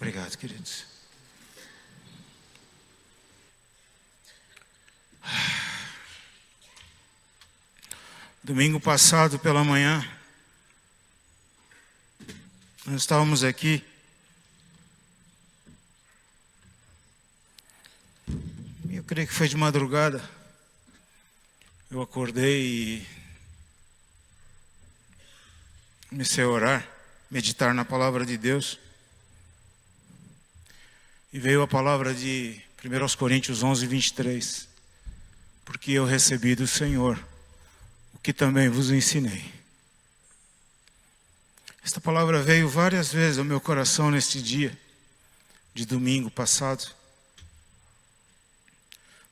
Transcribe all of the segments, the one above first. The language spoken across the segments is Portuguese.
Obrigado, queridos. Domingo passado pela manhã, nós estávamos aqui. Eu creio que foi de madrugada. Eu acordei e comecei a orar, meditar na palavra de Deus. E veio a palavra de 1 Coríntios 11, 23. Porque eu recebi do Senhor o que também vos ensinei. Esta palavra veio várias vezes ao meu coração neste dia, de domingo passado.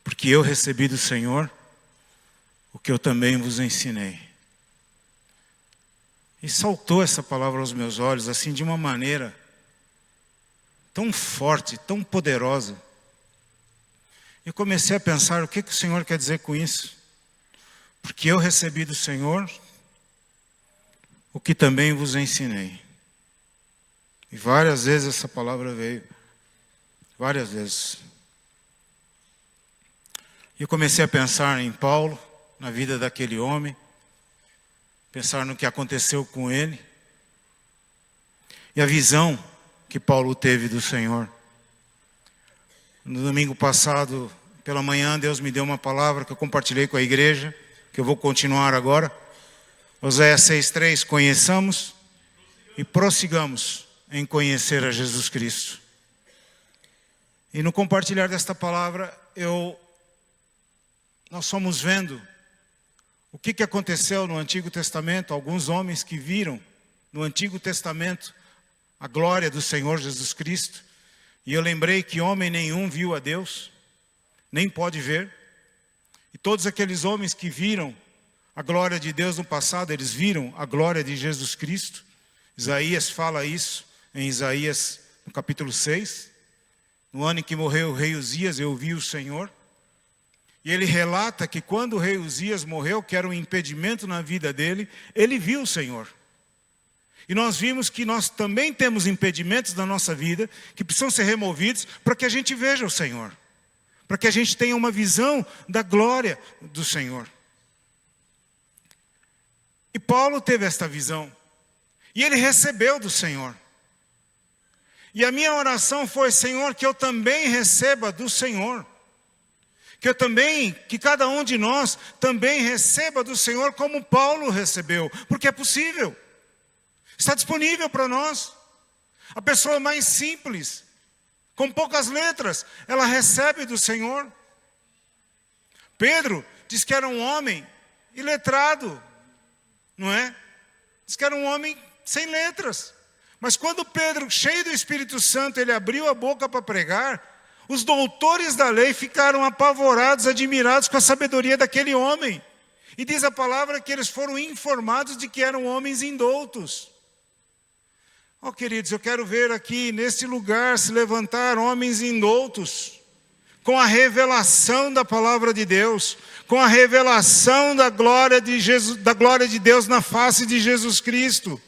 Porque eu recebi do Senhor o que eu também vos ensinei. E saltou essa palavra aos meus olhos, assim, de uma maneira tão forte, tão poderosa. Eu comecei a pensar, o que o Senhor quer dizer com isso? Porque eu recebi do Senhor o que também vos ensinei. E várias vezes essa palavra veio. Várias vezes. E eu comecei a pensar em Paulo, na vida daquele homem. Pensar no que aconteceu com ele. E a visão que Paulo teve do Senhor. No domingo passado, pela manhã, Deus me deu uma palavra que eu compartilhei com a igreja, que eu vou continuar agora. Oséias 6,3, conheçamos e prossigamos em conhecer a Jesus Cristo. E no compartilhar desta palavra, nós fomos vendo o que aconteceu no Antigo Testamento, alguns homens que viram no Antigo Testamento a glória do Senhor Jesus Cristo. E eu lembrei que homem nenhum viu a Deus, nem pode ver. E todos aqueles homens que viram a glória de Deus no passado, eles viram a glória de Jesus Cristo. Isaías fala isso em Isaías, no capítulo 6. No ano em que morreu o rei Uzias, eu vi o Senhor. E ele relata que quando o rei Uzias morreu, que era um impedimento na vida dele, ele viu o Senhor. E nós vimos que nós também temos impedimentos na nossa vida, que precisam ser removidos para que a gente veja o Senhor. Para que a gente tenha uma visão da glória do Senhor. E Paulo teve esta visão. E ele recebeu do Senhor. E a minha oração foi, Senhor, que eu também receba do Senhor. Que cada um de nós também receba do Senhor como Paulo recebeu. Porque é possível. Está disponível para nós. A pessoa mais simples, com poucas letras, ela recebe do Senhor. Pedro diz que era um homem iletrado, não é? Diz que era um homem sem letras. Mas quando Pedro, cheio do Espírito Santo, ele abriu a boca para pregar, os doutores da lei ficaram apavorados, admirados com a sabedoria daquele homem. E diz a palavra que eles foram informados de que eram homens indoutos. Oh, queridos, eu quero ver aqui nesse lugar se levantar homens indoutos, com a revelação da palavra de Deus, com a revelação da glória de Deus na face de Jesus Cristo.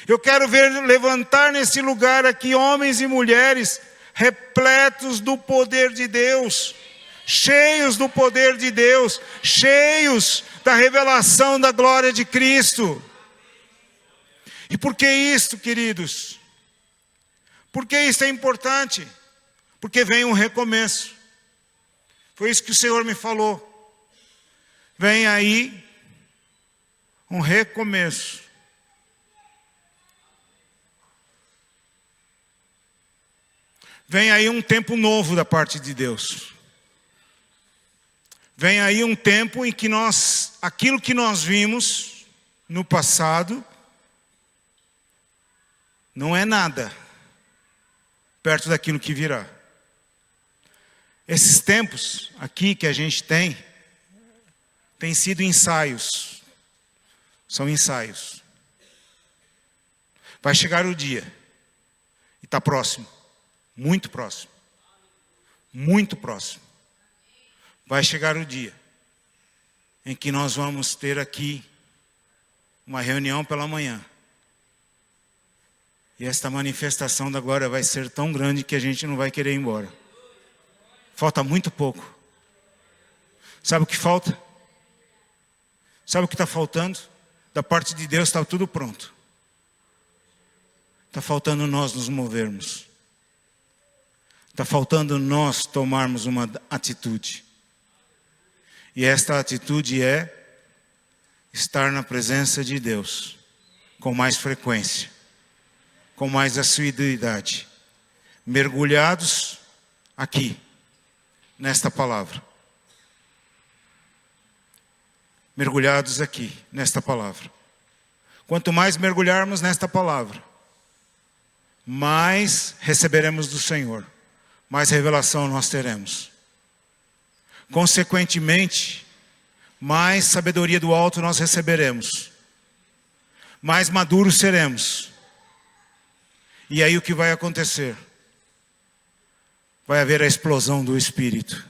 Eu quero ver levantar nesse lugar aqui homens e mulheres repletos do poder de Deus, cheios do poder de Deus, cheios da revelação da glória de Cristo. E por que isso, queridos? Por que isso é importante? Porque vem um recomeço. Foi isso que o Senhor me falou. Vem aí um recomeço. Vem aí um tempo novo da parte de Deus. Vem aí um tempo em que aquilo que nós vimos no passado, não é nada perto daquilo que virá. Esses tempos aqui que a gente tem sido ensaios. São ensaios. Vai chegar o dia. E está próximo. Muito próximo. Muito próximo. Vai chegar o dia em que nós vamos ter aqui uma reunião pela manhã. E esta manifestação da glória vai ser tão grande que a gente não vai querer ir embora. Falta muito pouco. Sabe o que falta? Sabe o que está faltando? Da parte de Deus está tudo pronto. Está faltando nós nos movermos. Está faltando nós tomarmos uma atitude. E esta atitude é estar na presença de Deus com mais frequência, com mais assiduidade, mergulhados aqui, nesta palavra. Mergulhados aqui, nesta palavra. Quanto mais mergulharmos nesta palavra, mais receberemos do Senhor, mais revelação nós teremos. Consequentemente, mais sabedoria do alto nós receberemos, mais maduros seremos. E aí o que vai acontecer? Vai haver a explosão do Espírito.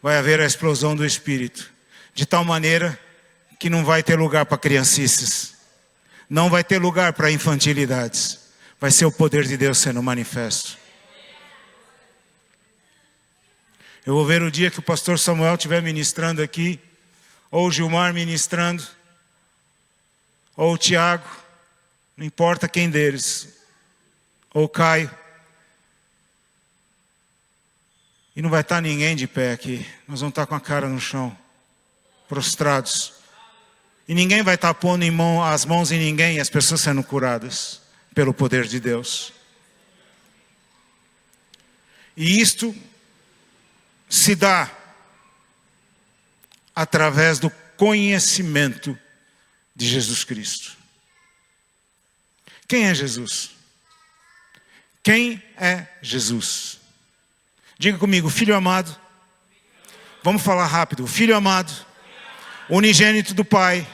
Vai haver a explosão do Espírito. De tal maneira que não vai ter lugar para criancices. Não vai ter lugar para infantilidades. Vai ser o poder de Deus sendo manifesto. Eu vou ver o dia que o pastor Samuel estiver ministrando aqui, ou o Gilmar ministrando, ou o Tiago, não importa quem deles, ou o Caio. E não vai estar ninguém de pé aqui. Nós vamos estar com a cara no chão, prostrados. E ninguém vai estar pondo as mãos em ninguém e as pessoas sendo curadas pelo poder de Deus. E isto se dá através do conhecimento de Jesus Cristo. Quem é Jesus? Quem é Jesus? Diga comigo, Filho amado. Vamos falar rápido. Filho amado, unigênito do Pai,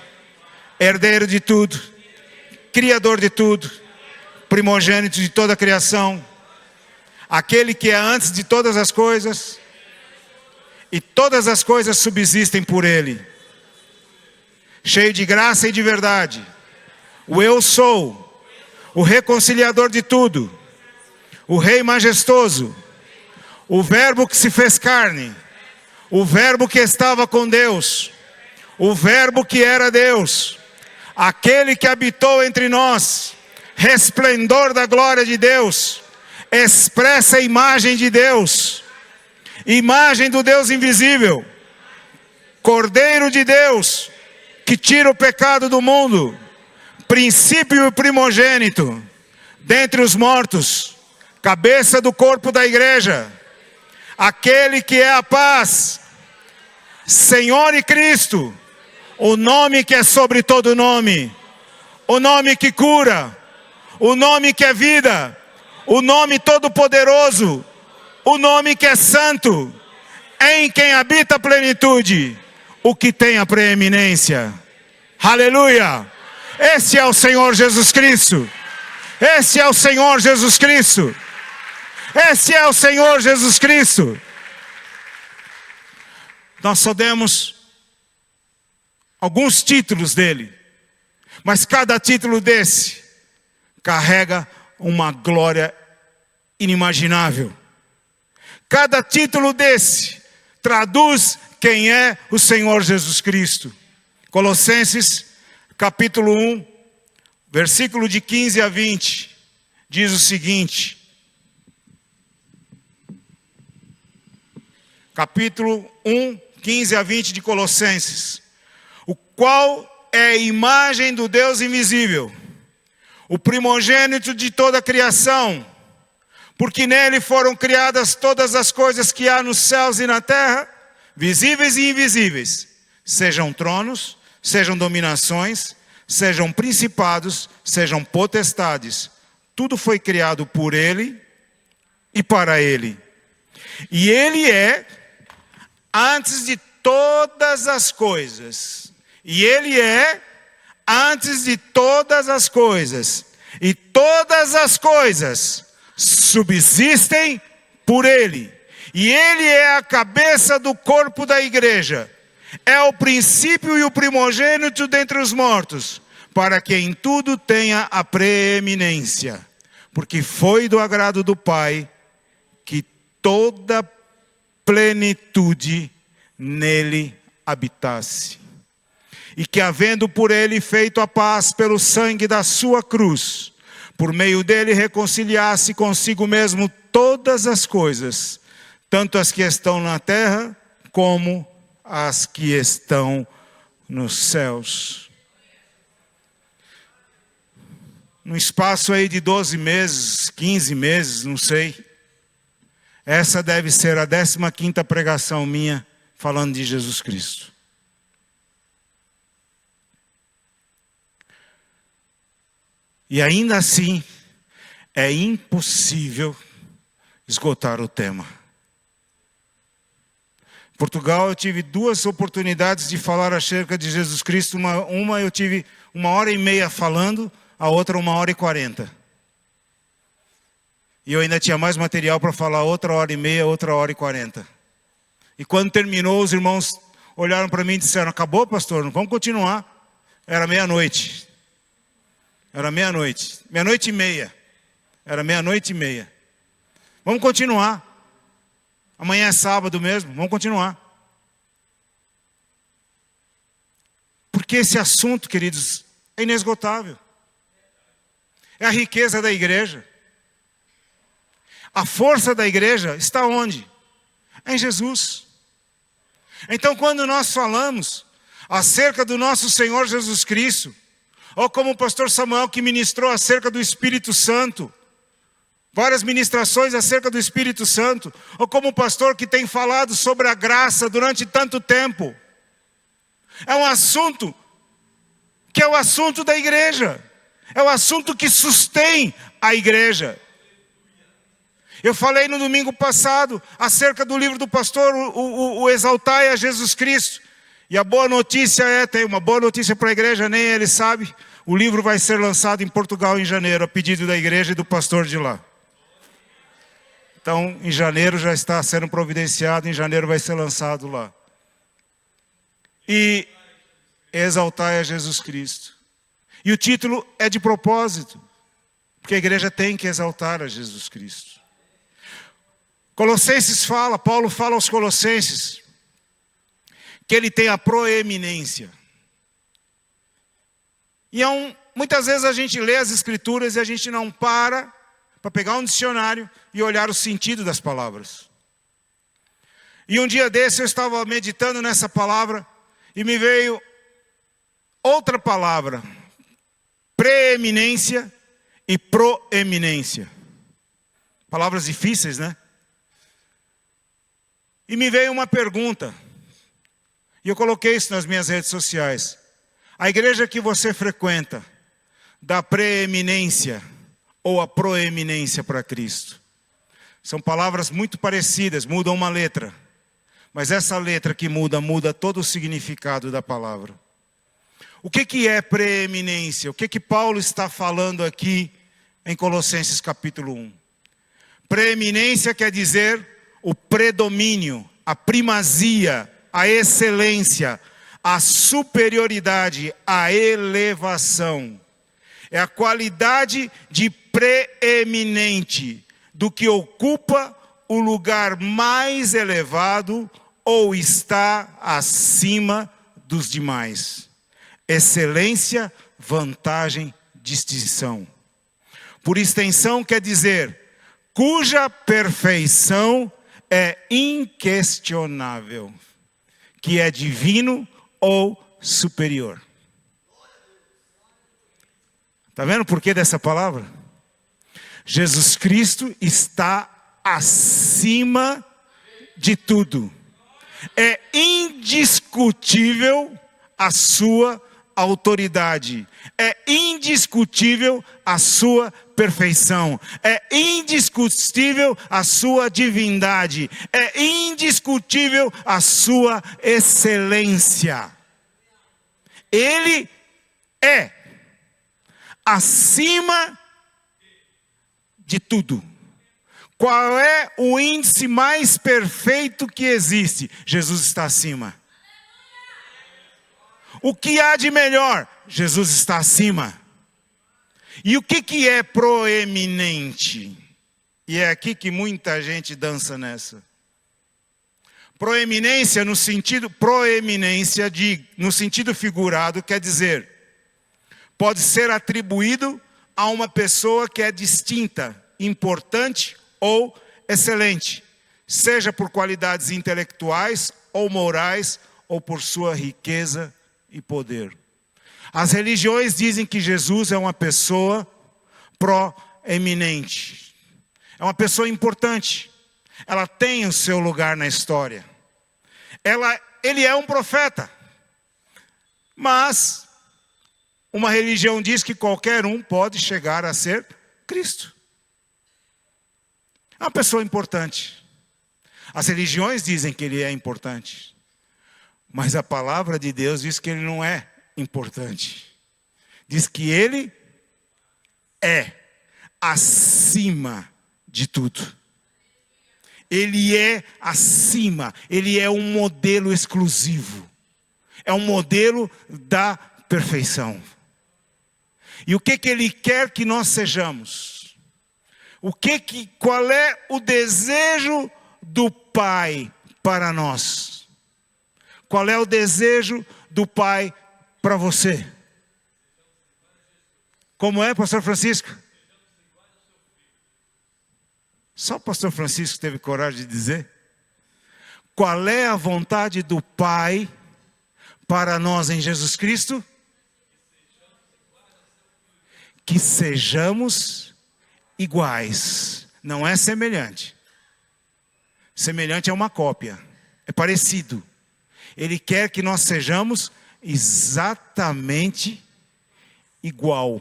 herdeiro de tudo, criador de tudo, primogênito de toda a criação, aquele que é antes de todas as coisas, e todas as coisas subsistem por Ele, cheio de graça e de verdade, o Eu sou, o reconciliador de tudo, o Rei majestoso, o Verbo que se fez carne, o Verbo que estava com Deus, o Verbo que era Deus, aquele que habitou entre nós, resplendor da glória de Deus, expressa a imagem de Deus, imagem do Deus invisível, Cordeiro de Deus, que tira o pecado do mundo, princípio e primogênito, dentre os mortos, cabeça do corpo da igreja, aquele que é a paz, Senhor e Cristo, o nome que é sobre todo nome, o nome que cura, o nome que é vida, o nome todo-poderoso, o nome que é santo, em quem habita a plenitude, o que tem a preeminência. Aleluia! Esse é o Senhor Jesus Cristo. Esse é o Senhor Jesus Cristo. Esse é o Senhor Jesus Cristo. Nós só demos alguns títulos dele, mas cada título desse carrega uma glória inimaginável. Cada título desse traduz quem é o Senhor Jesus Cristo. Colossenses capítulo 1, versículo de 15 a 20, diz o seguinte. Capítulo 1, 15 a 20 de Colossenses. O qual é a imagem do Deus invisível, o primogênito de toda a criação, porque nele foram criadas todas as coisas que há nos céus e na terra, visíveis e invisíveis, sejam tronos, sejam dominações, sejam principados, sejam potestades. Tudo foi criado por ele e para ele. E ele é antes de todas as coisas. E ele é antes de todas as coisas. E todas as coisas subsistem por ele. E ele é a cabeça do corpo da igreja. É o princípio e o primogênito dentre os mortos, para que em tudo tenha a preeminência, porque foi do agrado do Pai que toda plenitude nele habitasse. E que, havendo por ele feito a paz pelo sangue da sua cruz, por meio dele reconciliasse consigo mesmo todas as coisas, tanto as que estão na terra, como as que estão nos céus. No espaço aí de 12 meses, 15 meses, não sei. Essa deve ser a 15ª pregação minha falando de Jesus Cristo. E ainda assim, é impossível esgotar o tema. Em Portugal, eu tive 2 oportunidades de falar acerca de Jesus Cristo. Uma eu tive 1h30 falando, a outra 1h40. E eu ainda tinha mais material para falar outra 1h30, outra 1h40. E quando terminou, os irmãos olharam para mim e disseram: acabou, pastor? Não vamos continuar. Era meia-noite. Era meia-noite. 00:30. Era 00:30. Vamos continuar. Amanhã é sábado mesmo, vamos continuar. Porque esse assunto, queridos, é inesgotável. É a riqueza da igreja. A força da igreja está onde? É em Jesus. Então, quando nós falamos acerca do nosso Senhor Jesus Cristo, ou como o pastor Samuel que ministrou acerca do Espírito Santo, várias ministrações acerca do Espírito Santo, ou como o pastor que tem falado sobre a graça durante tanto tempo, é um assunto que é o assunto da igreja, é o assunto que sustém a igreja. Eu falei no domingo passado acerca do livro do pastor, o Exaltai a Jesus Cristo. E a boa notícia tem uma boa notícia para a igreja, nem ele sabe. O livro vai ser lançado em Portugal em janeiro, a pedido da igreja e do pastor de lá. Então, em janeiro já está sendo providenciado, em janeiro vai ser lançado lá. E Exaltai a Jesus Cristo. E o título é de propósito, porque a igreja tem que exaltar a Jesus Cristo. Colossenses Paulo fala aos Colossenses, que ele tem a proeminência. E muitas vezes a gente lê as Escrituras e a gente não para pegar um dicionário e olhar o sentido das palavras. E um dia desse eu estava meditando nessa palavra e me veio outra palavra, preeminência e proeminência. Palavras difíceis, né? E me veio uma pergunta, e eu coloquei isso nas minhas redes sociais. A igreja que você frequenta dá preeminência ou a proeminência para Cristo? São palavras muito parecidas, mudam uma letra. Mas essa letra que muda todo o significado da palavra. O que é preeminência? O que Paulo está falando aqui em Colossenses capítulo 1? Preeminência quer dizer o predomínio, a primazia, a excelência, a superioridade, a elevação. É a qualidade de preeminente, do que ocupa o lugar mais elevado ou está acima dos demais. Excelência, vantagem, distinção. Por extensão quer dizer, cuja perfeição é inquestionável, que é divino ou superior. Está vendo o porquê dessa palavra? Jesus Cristo está acima de tudo. É indiscutível a sua autoridade. É indiscutível a sua perfeição. É indiscutível a sua divindade. É indiscutível a sua excelência. Ele é acima de tudo. Qual é o índice mais perfeito que existe? Jesus está acima. O que há de melhor? Jesus está acima. E o que é proeminente? E é aqui que muita gente dança nessa. Proeminência no sentido figurado quer dizer, pode ser atribuído a uma pessoa que é distinta, importante ou excelente, seja por qualidades intelectuais ou morais ou por sua riqueza e poder. As religiões dizem que Jesus é uma pessoa proeminente, é uma pessoa importante, ela tem o seu lugar na história. Ele é um profeta, mas uma religião diz que qualquer um pode chegar a ser Cristo. É uma pessoa importante. As religiões dizem que ele é importante, mas a palavra de Deus diz que ele não é importante. Diz que ele é acima de tudo. Ele é acima, ele é um modelo exclusivo. É um modelo da perfeição. E o que ele quer que nós sejamos? Qual é o desejo do Pai para nós? Qual é o desejo do Pai para você? Como é, pastor Francisco? Só o pastor Francisco teve coragem de dizer. Qual é a vontade do Pai para nós em Jesus Cristo? Que sejamos iguais. Não é semelhante. Semelhante é uma cópia. É parecido. Ele quer que nós sejamos exatamente igual.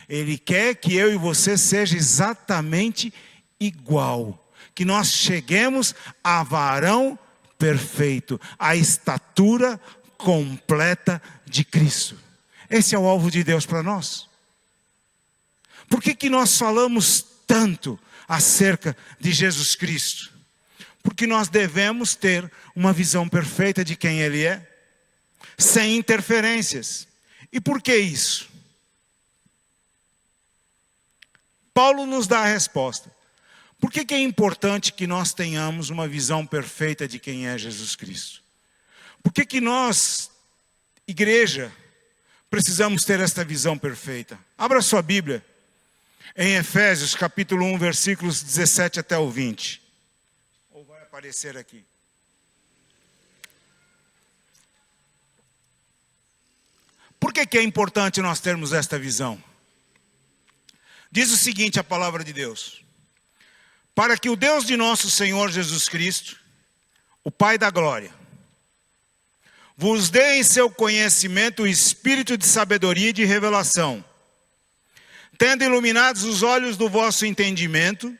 Ele quer que eu e você seja exatamente igual. Que nós cheguemos a varão perfeito, a estatura completa de Cristo. Esse é o alvo de Deus para nós. Por que nós falamos tanto acerca de Jesus Cristo? Porque nós devemos ter uma visão perfeita de quem Ele é, sem interferências. E por que isso? Paulo nos dá a resposta. Por que é importante que nós tenhamos uma visão perfeita de quem é Jesus Cristo? Por que nós, igreja, precisamos ter esta visão perfeita? Abra sua Bíblia em Efésios capítulo 1, versículos 17 até o 20. Ou vai aparecer aqui. Por que é importante nós termos esta visão? Diz o seguinte a palavra de Deus: para que o Deus de nosso Senhor Jesus Cristo, o Pai da glória, vos dê em seu conhecimento o espírito de sabedoria e de revelação, tendo iluminados os olhos do vosso entendimento,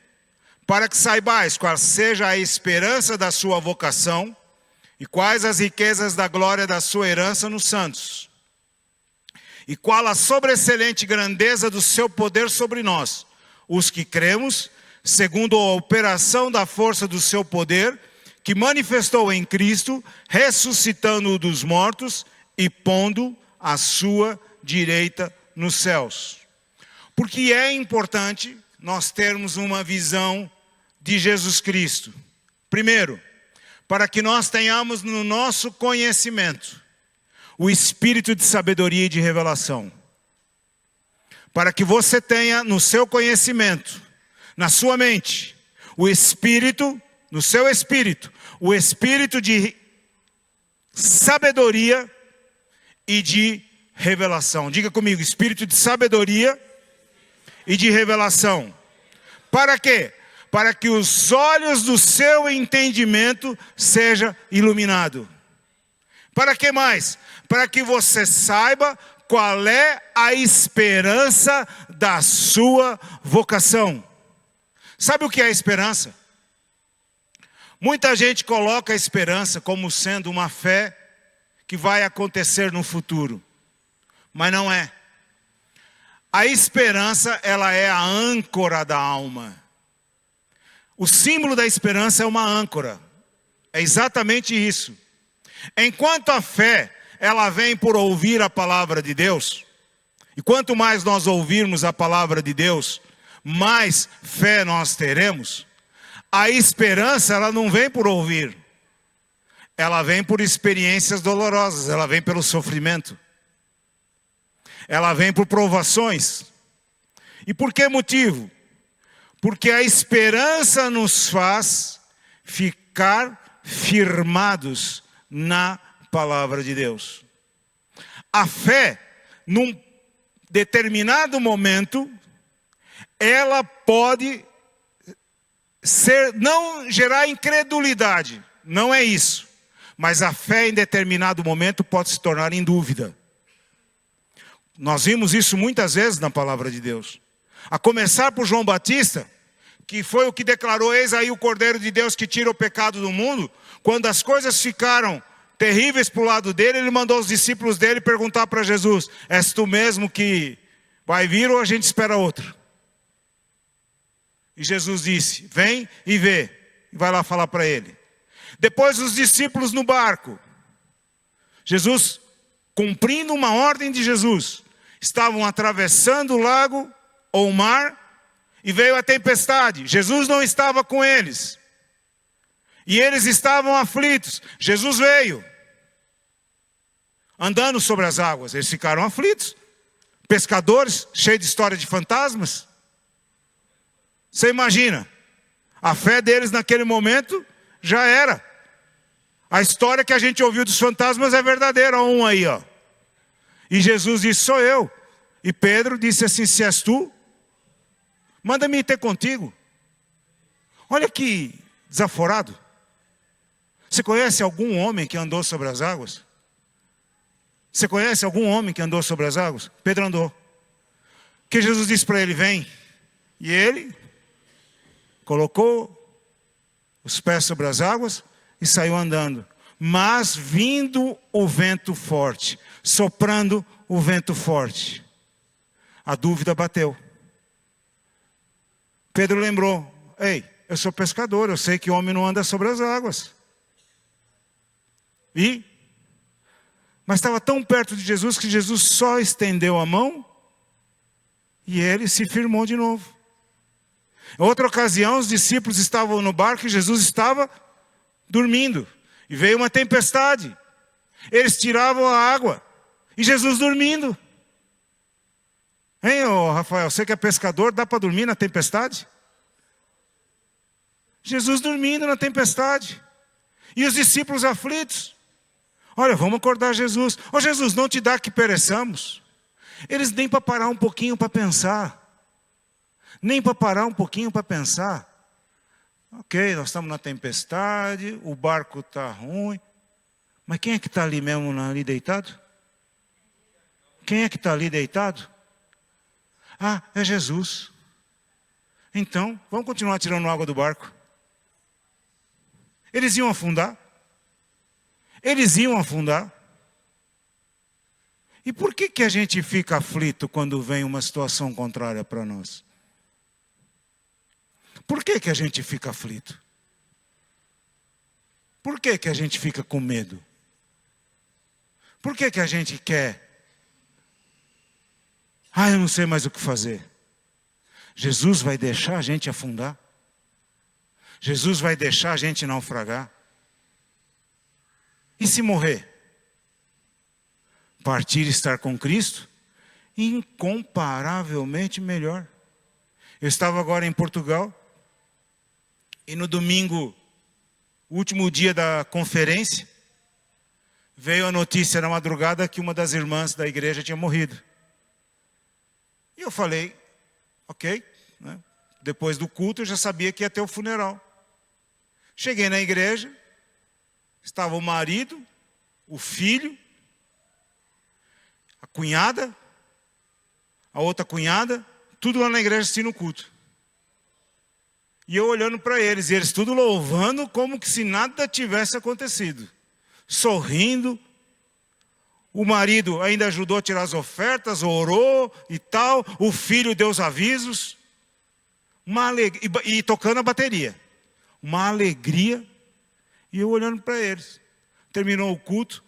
para que saibais qual seja a esperança da sua vocação e quais as riquezas da glória da sua herança nos santos, e qual a sobreexcelente grandeza do seu poder sobre nós, os que cremos, segundo a operação da força do seu poder, que manifestou em Cristo, ressuscitando-o dos mortos e pondo à sua direita nos céus. Porque é importante nós termos uma visão de Jesus Cristo. Primeiro, para que nós tenhamos no nosso conhecimento o espírito de sabedoria e de revelação. Para que você tenha no seu conhecimento, na sua mente, o espírito, no seu espírito, o espírito de sabedoria e de revelação. Diga comigo, espírito de sabedoria e de revelação. Para quê? Para que os olhos do seu entendimento sejam iluminados. Para que mais? Para que você saiba qual é a esperança da sua vocação. Sabe o que é a esperança? Muita gente coloca a esperança como sendo uma fé que vai acontecer no futuro. Mas não é. A esperança, ela é a âncora da alma. O símbolo da esperança é uma âncora. É exatamente isso. Enquanto a fé, ela vem por ouvir a palavra de Deus. E quanto mais nós ouvirmos a palavra de Deus, mais fé nós teremos. A esperança, ela não vem por ouvir. Ela vem por experiências dolorosas, ela vem pelo sofrimento. Ela vem por provações. E por que motivo? Porque a esperança nos faz ficar firmados na palavra de Deus. A fé, num determinado momento, ela pode não gerar incredulidade, não é isso. Mas a fé em determinado momento pode se tornar em dúvida. Nós vimos isso muitas vezes na palavra de Deus. A começar por João Batista, que foi o que declarou: eis aí o Cordeiro de Deus que tira o pecado do mundo. Quando as coisas ficaram terríveis para o lado dele, ele mandou os discípulos dele perguntar para Jesus: és tu mesmo que vai vir ou a gente espera outro? E Jesus disse: vem e vê. E vai lá falar para ele. Depois os discípulos no barco. Jesus, cumprindo uma ordem de Jesus, estavam atravessando o lago ou o mar e veio a tempestade. Jesus não estava com eles. E eles estavam aflitos. Jesus veio andando sobre as águas. Eles ficaram aflitos. Pescadores, cheios de história de fantasmas. Você imagina, a fé deles naquele momento já era. A história que a gente ouviu dos fantasmas é verdadeira. Um aí, ó. E Jesus disse: sou eu. E Pedro disse assim: se és tu, manda-me ir ter contigo. Olha que desaforado. Você conhece algum homem que andou sobre as águas? Você conhece algum homem que andou sobre as águas? Pedro andou. Que Jesus disse para ele: vem. E ele colocou os pés sobre as águas e saiu andando. Mas vindo o vento forte, soprando o vento forte, a dúvida bateu. Pedro lembrou: ei, eu sou pescador, eu sei que o homem não anda sobre as águas. Mas estava tão perto de Jesus que Jesus só estendeu a mão e ele se firmou de novo. Em outra ocasião, os discípulos estavam no barco e Jesus estava dormindo. E veio uma tempestade. Eles tiravam a água e Jesus dormindo. Hein, ô Rafael, você que é pescador, dá para dormir na tempestade? Jesus dormindo na tempestade. E os discípulos aflitos. Olha, vamos acordar Jesus. Ô Jesus, não te dá que pereçamos. Eles nem para parar um pouquinho para pensar. Nem para parar um pouquinho para pensar. Ok, nós estamos na tempestade, o barco está ruim. Mas quem é que está ali mesmo, ali deitado? Quem é que está ali deitado? Ah, é Jesus. Então, vamos continuar tirando água do barco. Eles iam afundar. Eles iam afundar. E por que a gente fica aflito quando vem uma situação contrária para nós? Por que a gente fica aflito? Por que a gente fica com medo? Por que a gente quer? Ah, eu não sei mais o que fazer. Jesus vai deixar a gente afundar? Jesus vai deixar a gente naufragar? E se morrer? Partir e estar com Cristo? Incomparavelmente melhor. Eu estava agora em Portugal. E no domingo, último dia da conferência, veio a notícia na madrugada que uma das irmãs da igreja tinha morrido. E eu falei, ok, né? Depois do culto eu já sabia que ia ter o funeral. Cheguei na igreja, estava o marido, o filho, a cunhada, a outra cunhada, tudo lá na igreja assistindo o culto. E eu olhando para eles, e eles tudo louvando como que se nada tivesse acontecido. Sorrindo. O marido ainda ajudou a tirar as ofertas, orou e tal. O filho deu os avisos. E tocando a bateria. Uma alegria. E eu olhando para eles. Terminou o culto.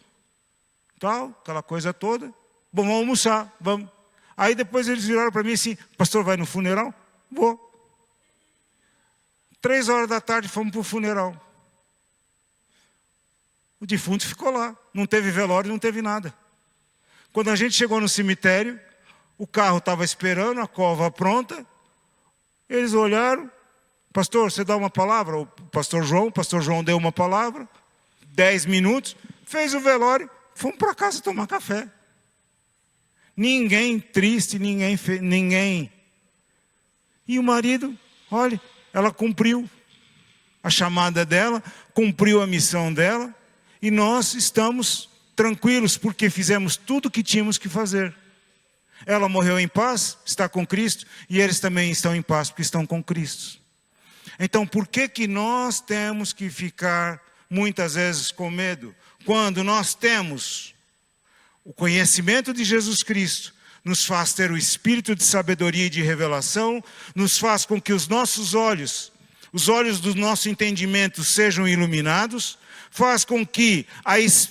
tal, aquela coisa toda. Bom, vamos almoçar, vamos. Aí depois eles viraram para mim assim, pastor, vai no funeral? Vou. 3 horas da tarde fomos para o funeral. O defunto ficou lá, não teve velório, não teve nada. Quando a gente chegou no cemitério, o carro estava esperando, a cova pronta. Eles olharam, pastor, você dá uma palavra? O pastor João deu uma palavra, 10 minutos, fez o velório, fomos para casa tomar café. Ninguém triste, ninguém. E o marido, olha, ela cumpriu a chamada dela, cumpriu a missão dela, e nós estamos tranquilos, porque fizemos tudo o que tínhamos que fazer. Ela morreu em paz, está com Cristo, e eles também estão em paz, porque estão com Cristo. Então, por que nós temos que ficar, muitas vezes, com medo? Quando nós temos o conhecimento de Jesus Cristo, nos faz ter o espírito de sabedoria e de revelação, nos faz com que os nossos olhos, os olhos do nosso entendimento sejam iluminados, faz com que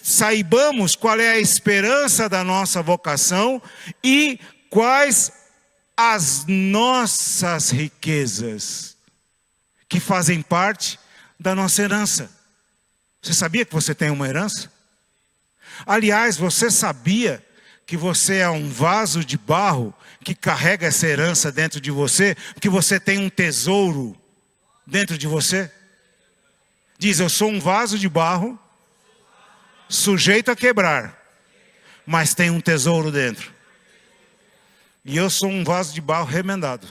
saibamos qual é a esperança da nossa vocação e quais as nossas riquezas que fazem parte da nossa herança. Você sabia que você tem uma herança? Aliás, você sabia que você é um vaso de barro que carrega essa herança dentro de você, que você tem um tesouro dentro de você? Diz, eu sou um vaso de barro, sujeito a quebrar, mas tem um tesouro dentro. E eu sou um vaso de barro remendado.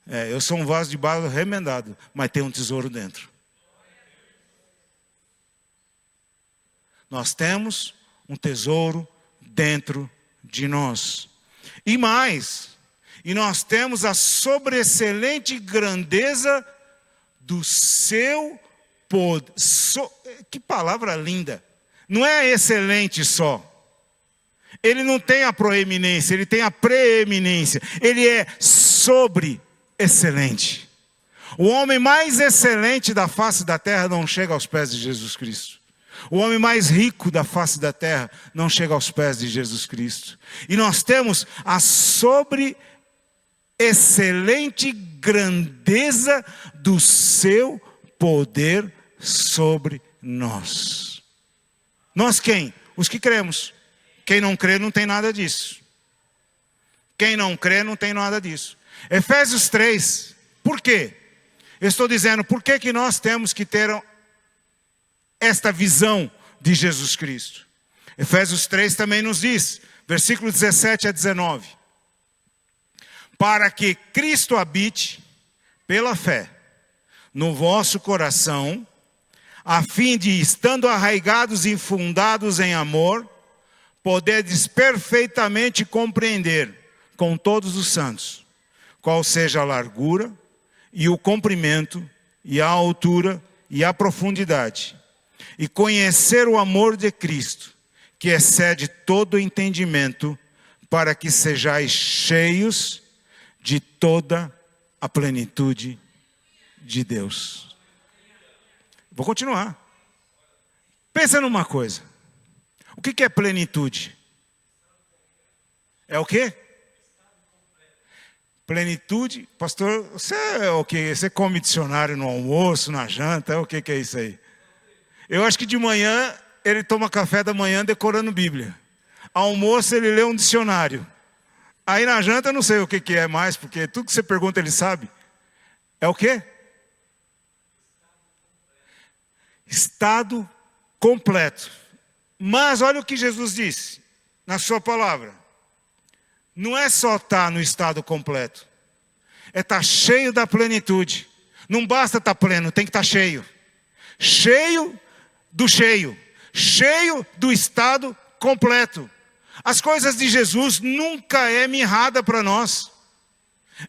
Eu sou um vaso de barro remendado, mas tem um tesouro dentro. Nós temos um tesouro dentro de nós. E mais, e nós temos a sobreexcelente grandeza do seu poder. Que palavra linda. Não é excelente só. Ele não tem a proeminência, ele tem a preeminência. Ele é sobre-excelente. O homem mais excelente da face da terra não chega aos pés de Jesus Cristo. O homem mais rico da face da terra não chega aos pés de Jesus Cristo. E nós temos a sobre-excelente grandeza do seu poder sobre nós. Nós quem? Os que cremos. Quem não crê não tem nada disso. Quem não crê não tem nada disso. Efésios 3. Por quê? Eu estou dizendo, por que nós temos que ter esta visão de Jesus Cristo? Efésios 3 também nos diz, versículo 17 a 19. Para que Cristo habite pela fé no vosso coração, a fim de, estando arraigados e fundados em amor, poderes perfeitamente compreender com todos os santos, qual seja a largura e o comprimento e a altura e a profundidade, e conhecer o amor de Cristo, que excede todo entendimento, para que sejais cheios de toda a plenitude de Deus. Vou continuar. Pensa numa coisa. O que é plenitude? É o quê? Plenitude, pastor, você é o quê? Você come dicionário no almoço, na janta, o que é isso aí? Eu acho que de manhã ele toma café da manhã decorando Bíblia. Almoço ele lê um dicionário. Aí na janta eu não sei o que é mais, porque tudo que você pergunta ele sabe. É o quê? Estado completo. Mas olha o que Jesus disse na sua palavra. Não é só estar no estado completo. É estar cheio da plenitude. Não basta estar pleno, tem que estar cheio. Cheio do cheio. Cheio do estado completo. As coisas de Jesus nunca é mirrada para nós.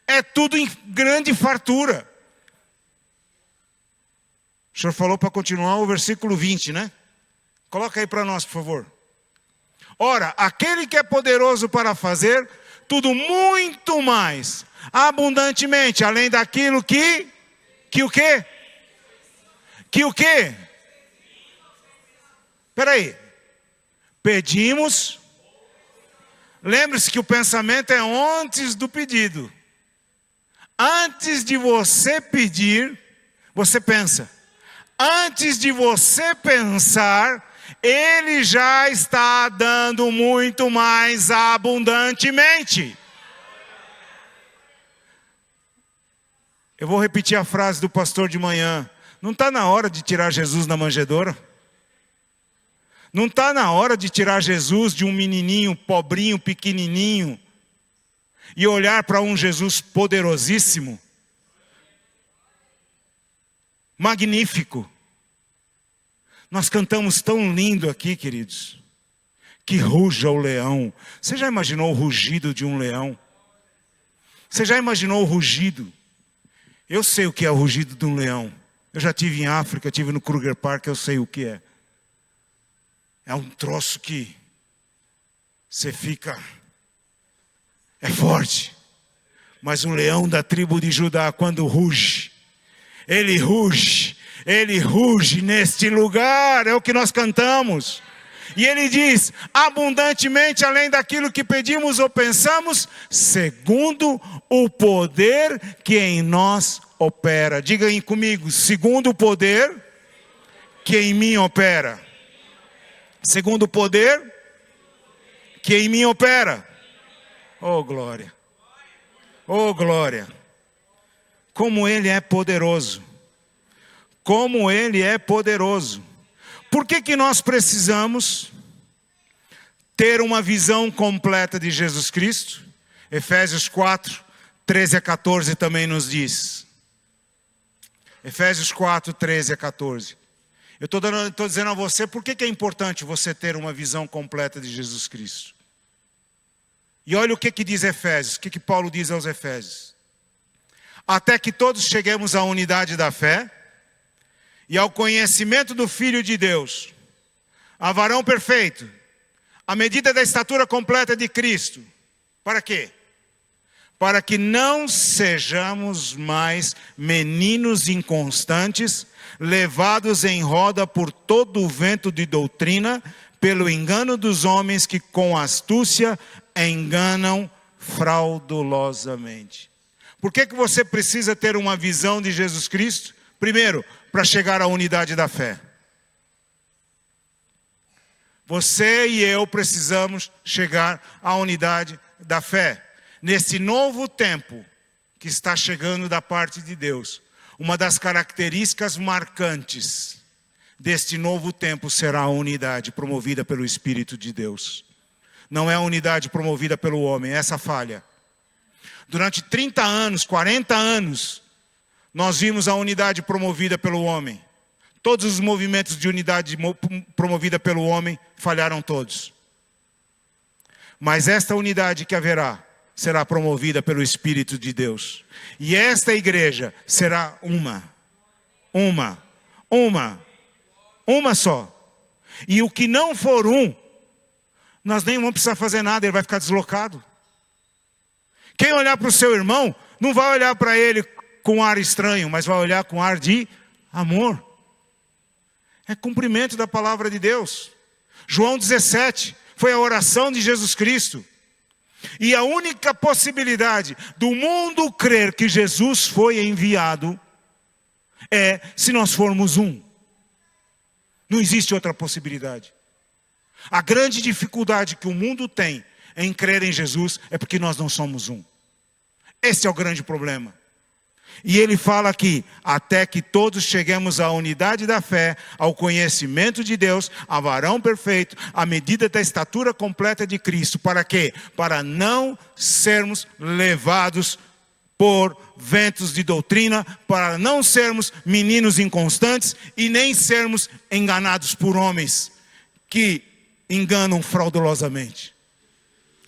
É tudo em grande fartura. O senhor falou para continuar o versículo 20, né? Coloca aí para nós, por favor. Ora, aquele que é poderoso para fazer tudo muito mais, abundantemente, além daquilo que o quê? Que o quê? Espera aí. pedimos. Lembre-se que o pensamento é antes do pedido. Antes de você pedir, você pensa. Antes de você pensar, Ele já está dando muito mais abundantemente. Eu vou repetir a frase do pastor de manhã. Não está na hora de tirar Jesus da manjedoura? Não está na hora de tirar Jesus de um menininho, pobrinho, pequenininho, e olhar para um Jesus poderosíssimo, magnífico. Nós cantamos tão lindo aqui, queridos. Que ruja o leão. Você já imaginou o rugido de um leão? Você já imaginou o rugido? Eu sei o que é o rugido de um leão. Eu já estive em África, estive no Kruger Park, eu sei o que é. É um troço que você fica... É forte. Mas o leão da tribo de Judá, quando ruge, ele ruge neste lugar, é o que nós cantamos. E ele diz, abundantemente além daquilo que pedimos ou pensamos, segundo o poder que em nós opera. Diga aí comigo, segundo o poder que em mim opera. Segundo o poder que em mim opera. Oh glória, oh glória. Como Ele é poderoso. Como Ele é poderoso. Por que nós precisamos ter uma visão completa de Jesus Cristo? Efésios 4, 13 a 14 também nos diz. Efésios 4, 13 a 14. Eu estou dizendo a você, por que é importante você ter uma visão completa de Jesus Cristo? E olha o que diz Efésios, o que Paulo diz aos Efésios. Até que todos cheguemos à unidade da fé e ao conhecimento do Filho de Deus, a varão perfeito, à medida da estatura completa de Cristo. Para quê? Para que não sejamos mais meninos inconstantes, levados em roda por todo o vento de doutrina, pelo engano dos homens que com astúcia enganam fraudulosamente. Por que você precisa ter uma visão de Jesus Cristo? Primeiro, para chegar à unidade da fé. Você e eu precisamos chegar à unidade da fé. Nesse novo tempo que está chegando da parte de Deus, uma das características marcantes deste novo tempo será a unidade promovida pelo Espírito de Deus. Não é a unidade promovida pelo homem, é essa falha. Durante 30 anos, 40 anos, nós vimos a unidade promovida pelo homem. Todos os movimentos de unidade promovida pelo homem falharam todos. Mas esta unidade que haverá será promovida pelo Espírito de Deus. E esta igreja será uma só. E o que não for nós nem vamos precisar fazer nada, ele vai ficar deslocado. Quem olhar para o seu irmão, não vai olhar para ele com ar estranho, mas vai olhar com ar de amor. É cumprimento da palavra de Deus. João 17 foi a oração de Jesus Cristo. E a única possibilidade do mundo crer que Jesus foi enviado é se nós formos um. Não existe outra possibilidade. A grande dificuldade que o mundo tem em crer em Jesus é porque nós não somos um. Esse é o grande problema. E ele fala aqui, até que todos cheguemos à unidade da fé, ao conhecimento de Deus, a varão perfeito, à medida da estatura completa de Cristo. Para quê? Para não sermos levados por ventos de doutrina, para não sermos meninos inconstantes e nem sermos enganados por homens que enganam fraudulosamente.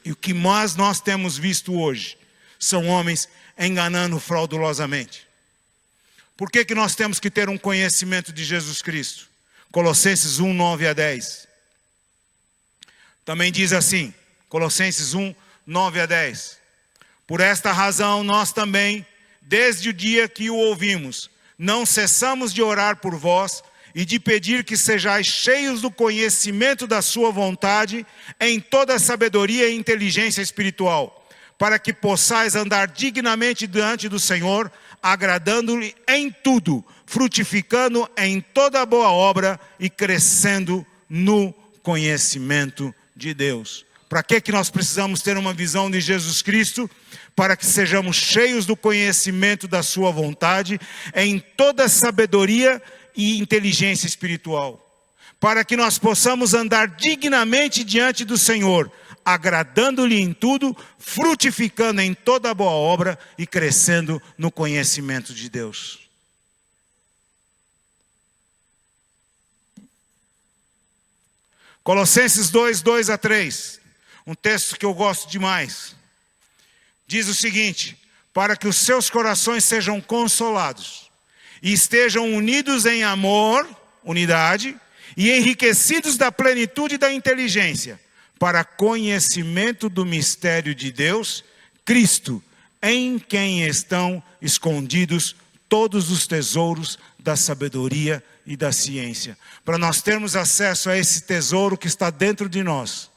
E o que mais nós temos visto hoje são homens enganando fraudulosamente. Por que nós temos que ter um conhecimento de Jesus Cristo? Colossenses 1, 9 a 10. Também diz assim, Colossenses 1, 9 a 10. Por esta razão nós também, desde o dia que o ouvimos, não cessamos de orar por vós e de pedir que sejais cheios do conhecimento da sua vontade, em toda sabedoria e inteligência espiritual, para que possais andar dignamente diante do Senhor, agradando-lhe em tudo, frutificando em toda boa obra e crescendo no conhecimento de Deus. Para que nós precisamos ter uma visão de Jesus Cristo? Para que sejamos cheios do conhecimento da sua vontade, em toda sabedoria e inteligência espiritual. Para que nós possamos andar dignamente diante do Senhor, agradando-lhe em tudo, frutificando em toda boa obra e crescendo no conhecimento de Deus. Colossenses 2, 2-3, um texto que eu gosto demais. Diz o seguinte: para que os seus corações sejam consolados e estejam unidos em amor, unidade, e enriquecidos da plenitude da inteligência, para conhecimento do mistério de Deus, Cristo, em quem estão escondidos todos os tesouros da sabedoria e da ciência. Para nós termos acesso a esse tesouro que está dentro de nós,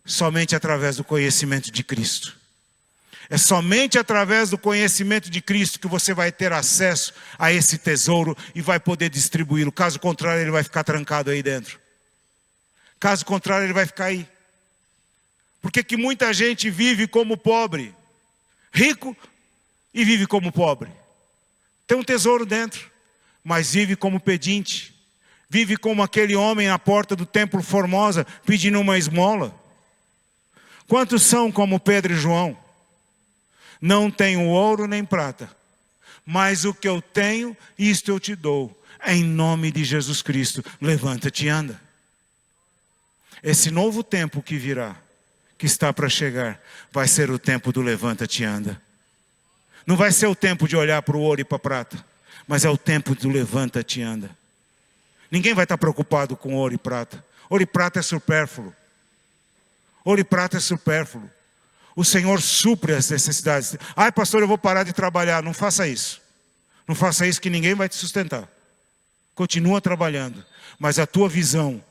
somente através do conhecimento de Cristo. É somente através do conhecimento de Cristo que você vai ter acesso a esse tesouro e vai poder distribuí-lo. Caso contrário, ele vai ficar trancado aí dentro. Caso contrário, ele vai ficar aí. Por que muita gente vive como pobre? Rico e vive como pobre. Tem um tesouro dentro, mas vive como pedinte. Vive como aquele homem na porta do templo Formosa, pedindo uma esmola. Quantos são como Pedro e João? Não tenho ouro nem prata, mas o que eu tenho, isto eu te dou. Em nome de Jesus Cristo, levanta-te e anda. Esse novo tempo que virá, que está para chegar, vai ser o tempo do levanta-te e anda. Não vai ser o tempo de olhar para o ouro e para a prata, mas é o tempo do levanta-te e anda. Ninguém vai estar preocupado com ouro e prata. Ouro e prata é supérfluo. Ouro e prata é supérfluo. O Senhor supre as necessidades. Ai, pastor, eu vou parar de trabalhar. Não faça isso. Não faça isso que ninguém vai te sustentar. Continua trabalhando. Mas a tua visão,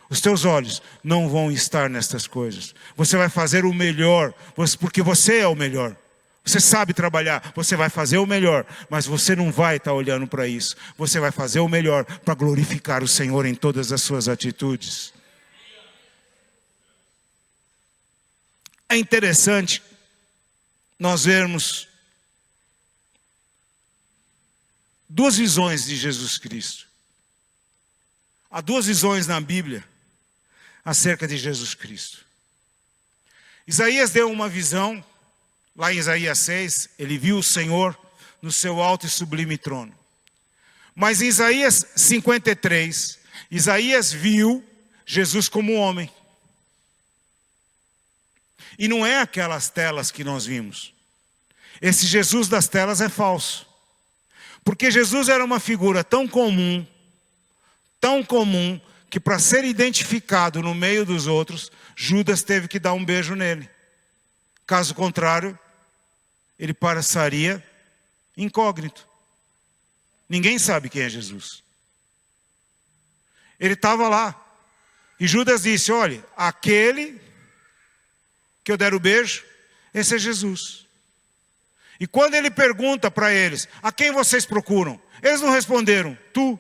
os teus olhos não vão estar nestas coisas. Você vai fazer o melhor, porque você é o melhor. Você sabe trabalhar, você vai fazer o melhor, mas você não vai estar olhando para isso. Você vai fazer o melhor para glorificar o Senhor em todas as suas atitudes. É interessante nós vermos duas visões de Jesus Cristo. Há duas visões na Bíblia acerca de Jesus Cristo. Isaías deu uma visão, lá em Isaías 6, ele viu o Senhor no seu alto e sublime trono. Mas em Isaías 53, Isaías viu Jesus como homem. E não é aquelas telas que nós vimos. Esse Jesus das telas é falso. Porque Jesus era uma figura tão comum, que para ser identificado no meio dos outros, Judas teve que dar um beijo nele. Caso contrário, ele passaria incógnito. Ninguém sabe quem é Jesus. Ele estava lá. E Judas disse: olha, aquele que eu der o beijo, esse é Jesus. E quando ele pergunta para eles: a quem vocês procuram? Eles não responderam: tu.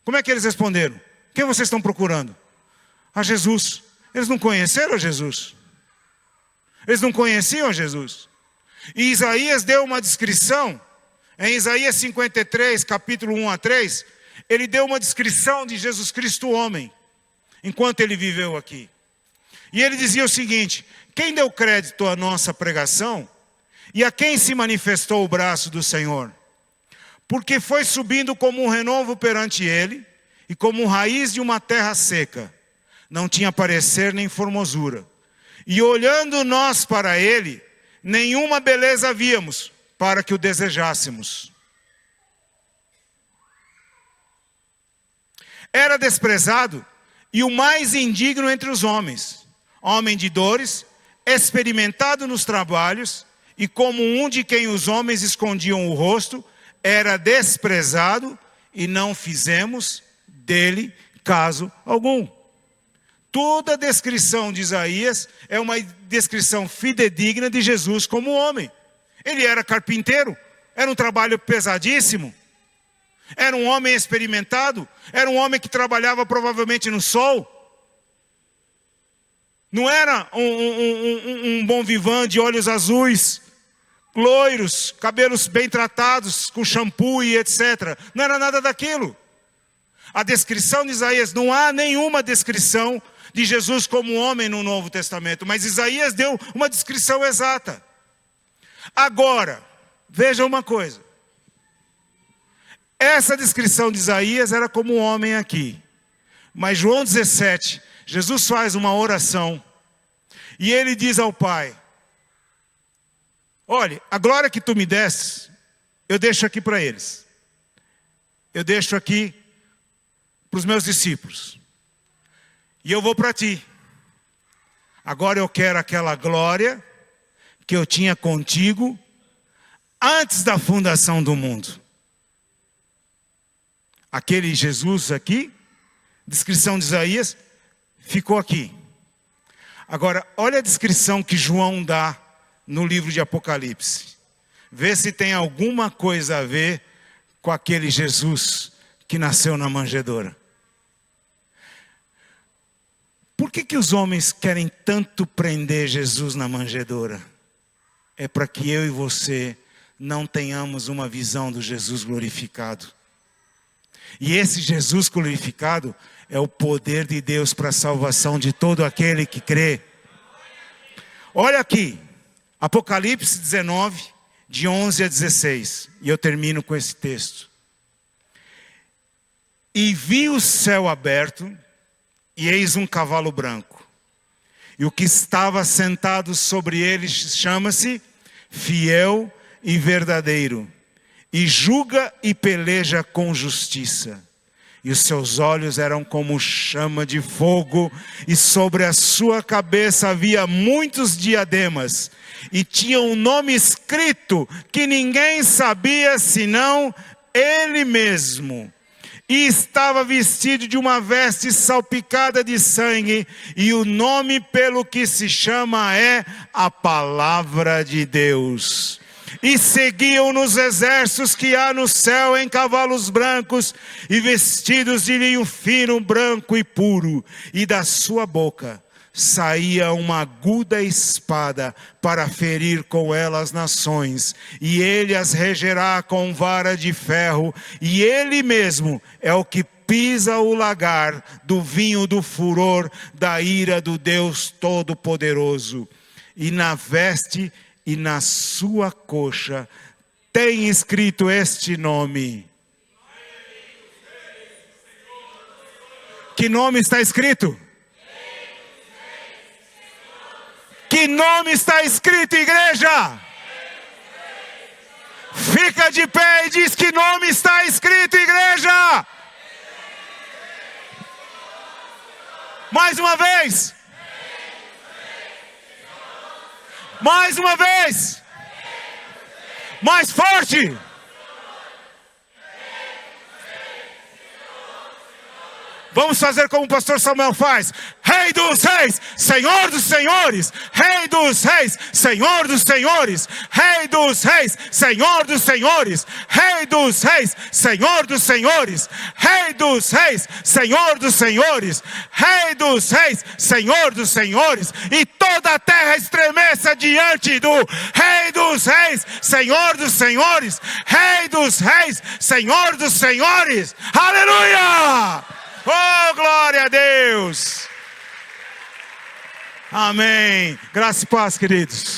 Como é que eles responderam? Quem vocês estão procurando? A Jesus. Eles não conheceram a Jesus. Eles não conheciam a Jesus. E Isaías deu uma descrição, em Isaías 53, capítulo 1-3, ele deu uma descrição de Jesus Cristo homem, enquanto ele viveu aqui. E ele dizia o seguinte: quem deu crédito à nossa pregação e a quem se manifestou o braço do Senhor? Porque foi subindo como um renovo perante ele e como raiz de uma terra seca. Não tinha parecer nem formosura. E olhando nós para ele, nenhuma beleza víamos para que o desejássemos. Era desprezado e o mais indigno entre os homens. Homem de dores, experimentado nos trabalhos, e como um de quem os homens escondiam o rosto, era desprezado e não fizemos dele caso algum. Toda a descrição de Isaías é uma descrição fidedigna de Jesus como homem. Ele era carpinteiro, era um trabalho pesadíssimo, era um homem experimentado, era um homem que trabalhava provavelmente no sol. Não era um bom vivant de olhos azuis, loiros, cabelos bem tratados, com shampoo e etc. Não era nada daquilo. A descrição de Isaías, não há nenhuma descrição de Jesus como homem no Novo Testamento, mas Isaías deu uma descrição exata. Agora, veja uma coisa. Essa descrição de Isaías era como um homem aqui. Mas João 17, Jesus faz uma oração e ele diz ao Pai: olha, a glória que tu me deste, eu deixo aqui para eles. Eu deixo aqui para os meus discípulos. E eu vou para ti. Agora eu quero aquela glória que eu tinha contigo antes da fundação do mundo. Aquele Jesus aqui, descrição de Isaías, ficou aqui. Agora, olha a descrição que João dá no livro de Apocalipse. Vê se tem alguma coisa a ver com aquele Jesus que nasceu na manjedoura. Por que os homens querem tanto prender Jesus na manjedoura? É para que eu e você não tenhamos uma visão do Jesus glorificado. E esse Jesus glorificado é o poder de Deus para a salvação de todo aquele que crê. Olha aqui, Apocalipse 19, de 11 a 16. E eu termino com esse texto. E vi o céu aberto, e eis um cavalo branco. E o que estava sentado sobre ele chama-se Fiel e Verdadeiro. E julga e peleja com justiça. E os seus olhos eram como chama de fogo, e sobre a sua cabeça havia muitos diademas, e tinha um nome escrito que ninguém sabia senão ele mesmo. E estava vestido de uma veste salpicada de sangue, e o nome pelo que se chama é a Palavra de Deus. E seguiam nos exércitos que há no céu em cavalos brancos e vestidos de linho fino, branco e puro. E da sua boca saía uma aguda espada para ferir com ela as nações. E ele as regerá com vara de ferro. E ele mesmo é o que pisa o lagar do vinho do furor da ira do Deus Todo-Poderoso. E na veste e na sua coxa tem escrito este nome. Que nome está escrito? Que nome está escrito, igreja? Fica de pé e diz: que nome está escrito, igreja? Mais uma vez. Mais uma vez. Mais forte. Vamos fazer como o pastor Samuel faz. Rei dos reis, Senhor dos senhores. Rei dos reis, Senhor dos senhores. Rei dos reis, Senhor dos senhores. Rei dos reis, Senhor dos senhores. Rei dos reis, Senhor dos senhores. Rei dos reis, Senhor dos senhores. E toda a terra estremeça diante do Rei dos reis, Senhor dos senhores. Rei dos reis, Senhor dos senhores. Aleluia! Oh, glória a Deus! Amém. Graça e paz, queridos.